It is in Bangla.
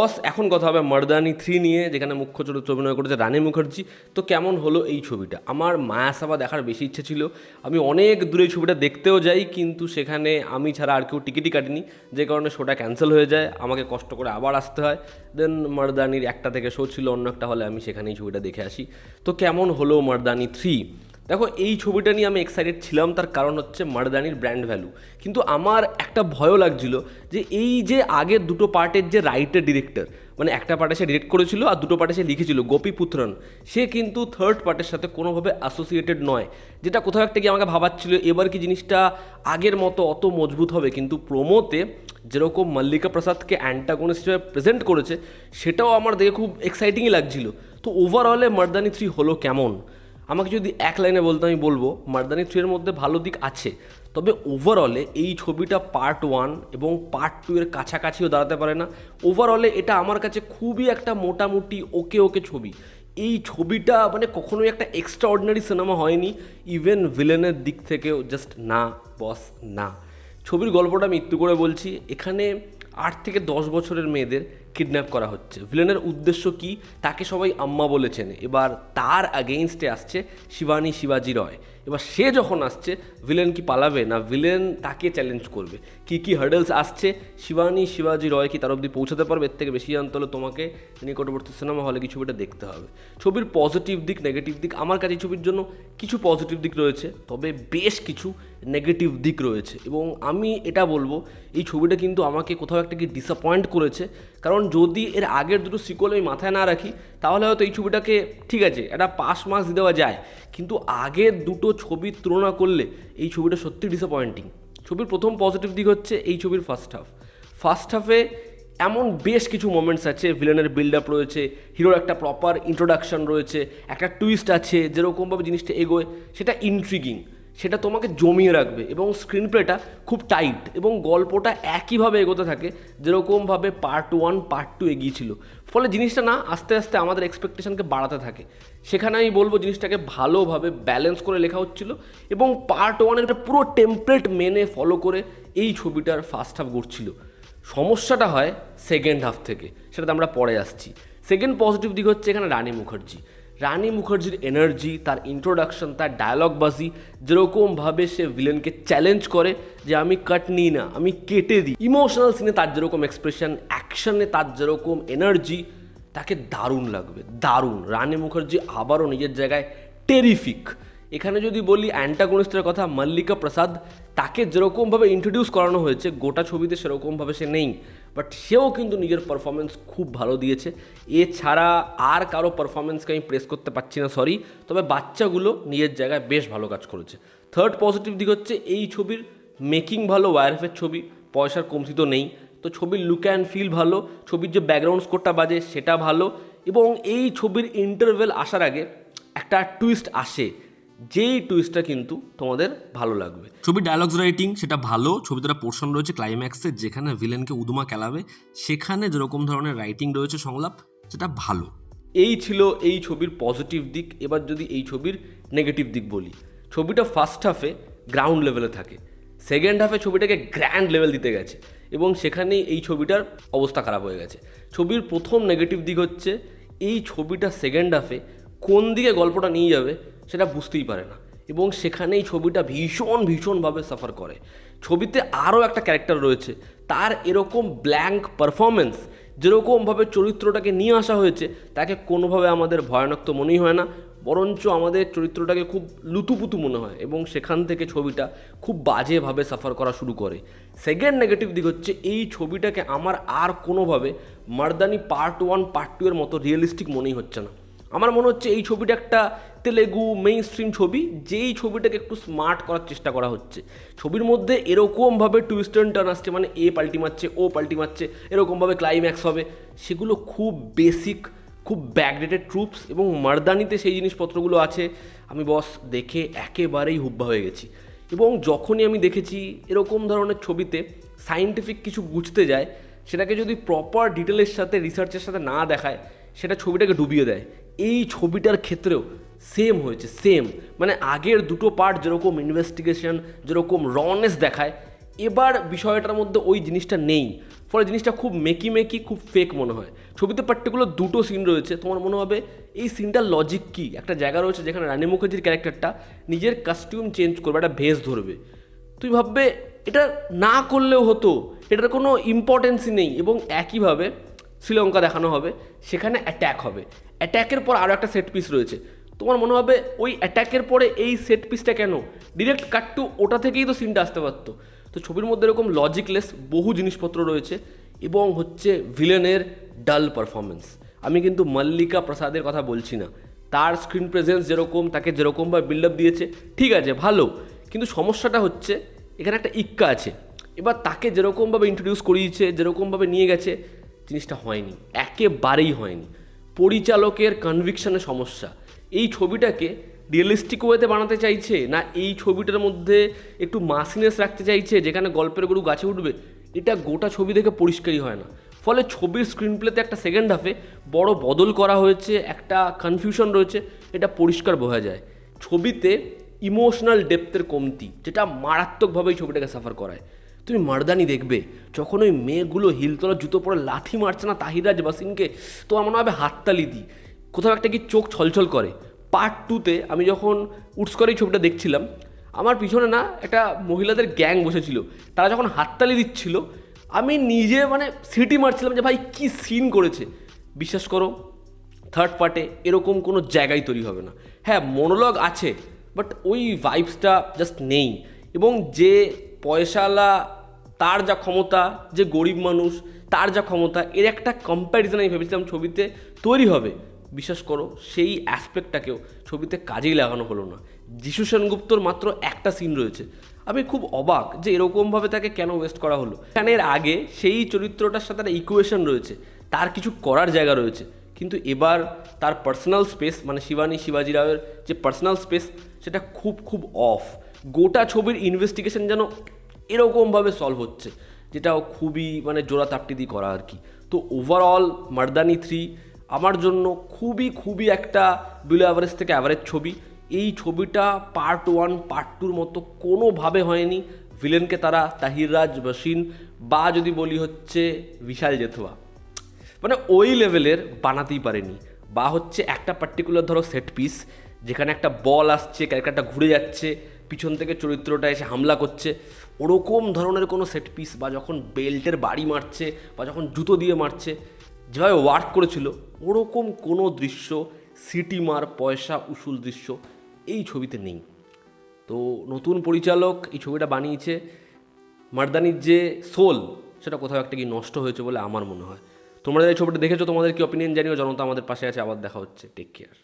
বস এখন কথা হবে মর্দানি 3 নিয়ে, যেখানে মুখ্য চরিত্রে অভিনয় করেছে রানী মুখার্জি। তো কেমন হলো এই ছবিটা? আমার মায়াসাবা দেখার বেশি ইচ্ছে ছিল। আমি অনেক দূরে এই ছবিটা দেখতেও যাই, কিন্তু সেখানে আমি ছাড়া আর কেউ টিকিটই কাটেনি, যে কারণে শোটা ক্যান্সেল হয়ে যায়, আমাকে কষ্ট করে আবার আসতে হয়। দেন মর্দানির একটা থেকে শো ছিল অন্য একটা হলে, আমি সেখানেই ছবিটা দেখে আসি। তো কেমন হলো মর্দানি 3? দেখো, এই ছবিটা নিয়ে আমি এক্সাইটেড ছিলাম, তার কারণ হচ্ছে মর্দানির ব্র্যান্ড ভ্যালু। কিন্তু আমার একটা ভয়ও লাগছিল যে এই যে আগের দুটো পার্টের যে রাইটার ডিরেক্টর, মানে একটা পার্টে সে ডিরেক্ট করেছিল আর দুটো পার্টে সে লিখেছিল, গোপী পুত্রন, সে কিন্তু থার্ড পার্টের সাথে কোনোভাবে অ্যাসোসিয়েটেড নয়, যেটা কোথাও একটা গিয়ে আমাকে ভাবাচ্ছিল এবার কি জিনিসটা আগের মতো অত মজবুত হবে। কিন্তু প্রোমোতে যেরকম মল্লিকা প্রসাদকে অ্যান্টাগনিস্ট হিসেবে প্রেজেন্ট করেছে, সেটাও আমার দেখে খুব এক্সাইটিংই লাগছিল। তো ওভারঅলে মর্দানি 3 হলো কেমন? আমাকে যদি এক লাইনে বলতে, আমি বলবো মর্দানি 3 এর মধ্যে ভালো দিক আছে, তবে ওভারঅলে এই ছবিটা পার্ট 1 এবং পার্ট 2 এর কাছাকাছিও দাঁড়াতে পারে না। ওভারঅলে এটা আমার কাছে খুবই একটা মোটামুটি ওকে ওকে ছবি। এই ছবিটা মানে কখনোই একটা এক্সট্রা অর্ডিনারি সিনেমা হয়নি, ইভেন ভিলেনের দিক থেকেও জাস্ট না বস, না। ছবির গল্পটা আমি একটু করে বলছি। এখানে 8 থেকে 10 বছরের মেয়েদের কিডন্যাপ করা হচ্ছে। ভিলেনের উদ্দেশ্য কি? তাকে সবাই আম্মা বলেছেন। এবার তার আগেইনস্টে আসছে শিবানী শিবাজি রয়। এবার সে যখন আসছে, ভিলেন কি পালাবে, না ভিলেন তাকে চ্যালেঞ্জ করবে? কি কি হার্ডেলস আসছে, শিবানী শিবাজি রয় কি তার অবধি পৌঁছাতে পারবে? এর থেকে বেশি জানতে হলে তোমাকে নিকটবর্তী সিনেমা হলে কি ছবিটা দেখতে হবে। ছবির পজিটিভ দিক, নেগেটিভ দিক, আমার কাছে এই ছবির জন্য কিছু পজিটিভ দিক রয়েছে, তবে বেশ কিছু নেগেটিভ দিক রয়েছে। এবং আমি এটা বলবো, এই ছবিটা কিন্তু আমাকে কোথাও একটা কি ডিসঅ্যাপয়েন্ট করেছে। কারণ যদি এর আগের দুটো সিক্যুয়েল আমি মাথায় না রাখি, তাহলে হয়তো এই ছবিটাকে ঠিক আছে একটা পাস মার্কস দেওয়া যায়, কিন্তু আগের দুটো ছবির তুলনা করলে এই ছবিটা সত্যি ডিসঅ্যাপয়েন্টিং। ছবির প্রথম পজিটিভ দিক হচ্ছে এই ছবির ফার্স্ট হাফে এমন বেশ কিছু মোমেন্টস আছে, ভিলেনের বিল্ড আপ রয়েছে, হিরোর একটা প্রপার ইন্ট্রোডাকশন রয়েছে, একটা টুইস্ট আছে, যেরকমভাবে জিনিসটা এগোয় সেটা ইন্ট্রিগিং, সেটা তোমাকে জমিয়ে রাখবে। এবং স্ক্রিন প্লেটা খুব টাইট এবং গল্পটা একইভাবে এগোতে থাকে যেরকমভাবে পার্ট 1 পার্ট 2 এগিয়েছিল। ফলে জিনিসটা না আস্তে আস্তে আমাদের এক্সপেকটেশনকে বাড়াতে থাকে। সেখানে আমি বলবো জিনিসটাকে ভালোভাবে ব্যালেন্স করে লেখা হচ্ছিল, এবং পার্ট 1-এর একটা পুরো টেমপ্লেট মেনে ফলো করে এই ছবিটার ফার্স্ট হাফ ঘুরছিল। সমস্যাটা হয় সেকেন্ড হাফ থেকে, সেটাতে আমরা পরে আসছি। সেকেন্ড পজিটিভ দিক হচ্ছে এখানে রানী মুখার্জির এনার্জি, তার ইন্ট্রোডাকশন, তার ডায়লগবাজি, যেরকমভাবে সে ভিলেনকে চ্যালেঞ্জ করে যে আমি কাট নিই না, আমি কেটে দিই। ইমোশনাল সিনে তার যেরকম এক্সপ্রেশন, অ্যাকশনে তার যেরকম এনার্জি, তাকে দারুণ লাগবে, দারুণ। রানী মুখার্জি আবারও নিজের জায়গায় টেরিফিক। এখানে যদি বলি অ্যান্টাগনিস্টের কথা, মল্লিকা প্রসাদ, তাকে যেরকমভাবে ইন্ট্রোডিউস করানো হয়েছে গোটা ছবিতে সেরকমভাবে সে নেই, বাট সেও কিন্তু নিজের পারফরমেন্স খুব ভালো দিয়েছে। এছাড়া আর কারো পারফরমেন্সকে আমি প্রেস করতে পারছি না, সরি, তবে বাচ্চাগুলো নিজের জায়গায় বেশ ভালো কাজ করেছে। থার্ড পজিটিভ দিক হচ্ছে এই ছবির মেকিং ভালো, ওয়ারএফের ছবি, পয়সার কমতি তো নেই, তো ছবির লুক অ্যান্ড ফিল ভালো, ছবির যে ব্যাকগ্রাউন্ড স্কোরটা বাজে সেটা ভালো, এবং এই ছবির ইন্টারভেল আসার আগে একটা টুইস্ট আসে, যেই টুইস্টটা কিন্তু তোমাদের ভালো লাগবে। ছবির ডায়লগস রাইটিং সেটা ভালো। ছবিতে একটা পোর্শন রয়েছে ক্লাইম্যাক্সে যেখানে ভিলেনকে উদুমা খেলাবে, সেখানে যেরকম ধরনের রাইটিং রয়েছে, সংলাপ, সেটা ভালো। এই ছিল এই ছবির পজিটিভ দিক। এবার যদি এই ছবির নেগেটিভ দিক বলি, ছবিটা ফার্স্ট হাফে গ্রাউন্ড লেভেলে থাকে, সেকেন্ড হাফে ছবিটাকে গ্র্যান্ড লেভেল দিতে গেছে, এবং সেখানেই এই ছবিটার অবস্থা খারাপ হয়ে গেছে। ছবির প্রথম নেগেটিভ দিক হচ্ছে এই ছবিটা সেকেন্ড হাফে কোন দিকে গল্পটা নিয়ে যাবে সেটা বুঝতেই পারে না, এবং সেখানেই ছবিটা ভীষণভাবে সাফার করে। ছবিতে আরও একটা ক্যারেক্টার রয়েছে, তার এরকম ব্ল্যাঙ্ক পারফরমেন্স, যেরকমভাবে চরিত্রটাকে নিয়ে আসা হয়েছে, তাকে কোনোভাবে আমাদের ভয়ানক তো মনেই হয় না, বরঞ্চ আমাদের চরিত্রটাকে খুব লুতুপুতু মনে হয়, এবং সেখান থেকে ছবিটা খুব বাজেভাবে সাফার করা শুরু করে। সেকেন্ড নেগেটিভ দিক হচ্ছে এই ছবিটাকে আমার আর কোনোভাবে মর্দানি পার্ট 1 পার্ট 2 এর মতো রিয়েলিস্টিক মনেই হচ্ছে না। আমার মনে হচ্ছে এই ছবিটা একটা তেলেগু মেইন স্ট্রিম ছবি, যেই ছবিটাকে একটু স্মার্ট করার চেষ্টা করা হচ্ছে। ছবির মধ্যে এরকমভাবে টুইস্ট অ্যান্ড টার্ন আসছে, মানে এ পাল্টি মারছে, ও পাল্টি মারছে, এরকমভাবে ক্লাইম্যাক্স হবে, সেগুলো খুব বেসিক, খুব ব্যাকডেটেড ট্রুপস, এবং মর্দানিতে সেই জিনিসপত্রগুলো আছে। আমি বস দেখে একেবারেই হুব্বা হয়ে গেছি। এবং যখনই আমি দেখেছি এরকম ধরনের ছবিতে সায়েন্টিফিক কিছু বুঝতে যায়, সেটাকে যদি প্রপার ডিটেলের সাথে, রিসার্চের সাথে না দেখায়, সেটা ছবিটাকে ডুবিয়ে দেয়। এই ছবিটার ক্ষেত্রেও সেম হয়েছে, সেম। মানে আগের দুটো পার্ট যেরকম ইনভেস্টিগেশন, যেরকম রনেস দেখায়, এবার বিষয়টার মধ্যে ওই জিনিসটা নেই। ফলে জিনিসটা খুব মেকি খুব ফেক মনে হয়। ছবিতে পার্টিকুলার দুটো সিন রয়েছে, তোমার মনে হবে এই সিনটার লজিক কী? একটা জায়গা রয়েছে যেখানে রানী মুখার্জির ক্যারেক্টারটা নিজের কাস্টিউম চেঞ্জ করবে, একটা ভেস ধরবে, তুই ভাববে এটা না করলেও হতো, এটার কোনো ইম্পর্টেন্সই নেই। এবং একইভাবে শ্রীলঙ্কা দেখানো হবে, সেখানে অ্যাট্যাক হবে, অ্যাট্যাকের পর আরও একটা সেট পিস রয়েছে, তোমার মনে হবে ওই অ্যাট্যাকের পরে এই সেট পিসটা কেন, ডিরেক্ট কাট টু ওটা থেকেই তো সিনটা আসতে পারতো। তো ছবির মধ্যে এরকম লজিকলেস বহু জিনিসপত্র রয়েছে এবং হচ্ছে ভিলেনের ডাল পারফরমেন্স। আমি কিন্তু মল্লিকা প্রসাদের কথা বলছি না, তার স্ক্রিন প্রেজেন্স যেরকম, তাকে যেরকমভাবে বিল্ড আপ দিয়েছে ঠিক আছে ভালো, কিন্তু সমস্যাটা হচ্ছে এখানে একটা ইক্কা আছে। এবার তাকে যেরকমভাবে ইন্ট্রোডিউস করিয়েছে, যেরকমভাবে নিয়ে গেছে, জিনিসটা হয়নি, একেবারেই হয়নি। পরিচালকের কনভিকশনের সমস্যা। এই ছবিটাকে রিয়েলিস্টিক ওয়েতে বানাতে চাইছে, না এই ছবিটার মধ্যে একটু মাসিনেস রাখতে চাইছে যেখানে গল্পের গরু গাছে উঠবে, এটা গোটা ছবি দেখে পরিষ্কারই হয় না। ফলে ছবির স্ক্রিন প্লেতে একটা সেকেন্ড হাফে বড় বদল করা হয়েছে, একটা কনফিউশন রয়েছে, এটা পরিষ্কার বোঝা যায়। ছবিতে ইমোশনাল ডেপথের কমতি, যেটা মারাত্মকভাবে এই ছবিটাকে সাফার করায়। তুমি মার্দানি দেখবে যখন ওই মেয়েগুলো হিলতলা জুতো পরে লাথি মারছে না তাহিরাজ বাসিনকে, তো আমার মনে হবে হাততালি দিই, কোথাও একটা কি চোখ ছলছল করে। পার্ট 2-তে আমি যখন উটস করে এই ছবিটা দেখছিলাম, আমার পিছনে না একটা মহিলাদের গ্যাং বসেছিল, তারা যখন হাততালি দিচ্ছিল আমি নিজে মানে সিটি মারছিলাম যে ভাই কী সিন করেছে। বিশ্বাস করো থার্ড পার্টে এরকম কোনো জায়গায় তৈরি হবে না। হ্যাঁ মনোলগ আছে, বাট ওই ভাইবসটা জাস্ট নেই। এবং যে পয়সাওয়ালা তার যা ক্ষমতা, যে গরিব মানুষ তার যা ক্ষমতা, এর একটা কম্প্যারিজন আমি ভেবেছিলাম ছবিতে তৈরি হবে। বিশ্বাস করো সেই অ্যাসপেক্টটাকেও ছবিতে কাজেই লাগানো হলো না। যিশু সেনগুপ্তর মাত্র একটা সিন রয়েছে, আমি খুব অবাক যে এরকমভাবে তাকে কেন ওয়েস্ট করা হলো। এখানে এর আগে সেই চরিত্রটার সাথে একটা ইকুয়েশন রয়েছে, তার কিছু করার জায়গা রয়েছে, কিন্তু এবার তার পার্সোনাল স্পেস মানে শিবাজি রাওয়ের যে পার্সোনাল স্পেস সেটা খুব খুব অফ। গোটা ছবির ইনভেস্টিগেশন যেন এরকমভাবে সলভ হচ্ছে, যেটাও খুবই মানে জোড়া তাপটি দিয়ে করা আর কি। তো ওভারঅল মার্দানি 3 আমার জন্য খুবই একটা বিলো অ্যাভারেজ থেকে অ্যাভারেজ ছবি। এই ছবিটা পার্ট 1 পার্ট 2-র মতো কোনোভাবে হয়নি। ভিলেনকে তারা তাহিররাজ বসিন বা যদি বলি হচ্ছে বিশাল জেথুয়া, মানে ওই লেভেলের বানাতেই পারেনি। বা হচ্ছে একটা পার্টিকুলার ধরো সেট পিস যেখানে একটা বল আসছে, ক্যারেক্টারটা ঘুরে যাচ্ছে, পিছন থেকে চরিত্রটা এসে হামলা করছে, ওরকম ধরনের কোনো সেট পিস, বা যখন বেল্টের বাড়ি মারছে বা যখন জুতো দিয়ে মারছে, যেভাবে ওয়ার্ক করেছিল ওরকম কোনো দৃশ্য, সিটি মার পয়সা উসুল দৃশ্য এই ছবিতে নেই। তো নতুন পরিচালক এই ছবিটা বানিয়েছে, মার্দানির যে সোল সেটা কোথাও একটা কি নষ্ট হয়েছে বলে আমার মনে হয়। তোমরা এই ছবিটা দেখেছো, তোমাদের কি অপিনিয়ন জানিও। জনতা আমাদের পাশে আছে, আবার দেখা হচ্ছে, টেক কেয়ার।